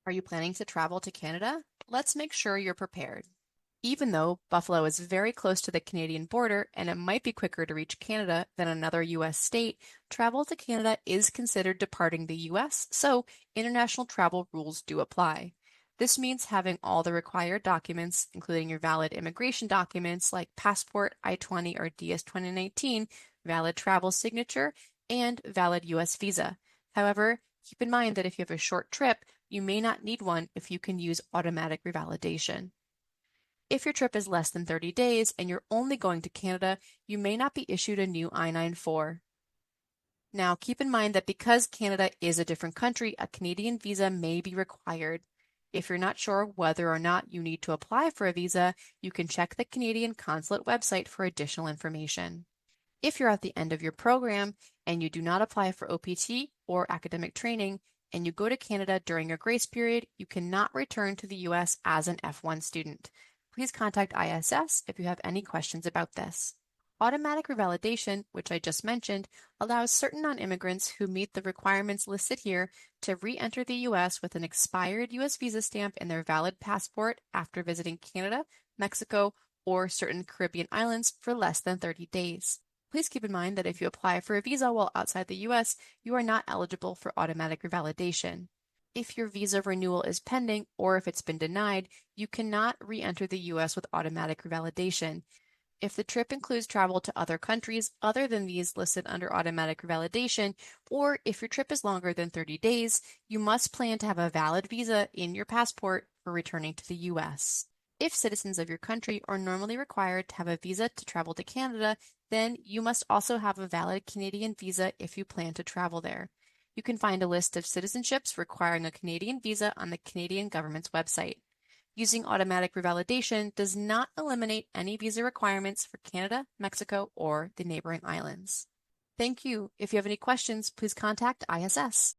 Are you planning to travel to Canada? Let's make sure you're prepared. Even though Buffalo is very close to the Canadian border and it might be quicker to reach Canada than another US state, travel to Canada is considered departing the US, so international travel rules do apply. This means having all the required documents, including your valid immigration documents like passport, I-20 or DS-2019, valid travel signature, and valid US visa. However, keep in mind that if you have a short trip, you may not need one if you can use automatic revalidation. If your trip is less than 30 days and you're only going to Canada, you may not be issued a new I-94. Now, keep in mind that because Canada is a different country, a Canadian visa may be required. If you're not sure whether or not you need to apply for a visa, you can check the Canadian Consulate website for additional information. If you're at the end of your program and you do not apply for OPT or academic training, and you go to Canada during your grace period, you cannot return to the US as an F1 student. Please contact ISS if you have any questions about this. Automatic revalidation, which I just mentioned, allows certain non-immigrants who meet the requirements listed here to re-enter the US with an expired US visa stamp in their valid passport after visiting Canada, Mexico, or certain Caribbean islands for less than 30 days. Please keep in mind that if you apply for a visa while outside the US, you are not eligible for automatic revalidation. If your visa renewal is pending or if it's been denied, you cannot re-enter the US with automatic revalidation. If the trip includes travel to other countries other than these listed under automatic revalidation, or if your trip is longer than 30 days, you must plan to have a valid visa in your passport for returning to the US. If citizens of your country are normally required to have a visa to travel to Canada, then you must also have a valid Canadian visa if you plan to travel there. You can find a list of citizenships requiring a Canadian visa on the Canadian government's website. Using automatic revalidation does not eliminate any visa requirements for Canada, Mexico, or the neighboring islands. Thank you. If you have any questions, please contact ISS.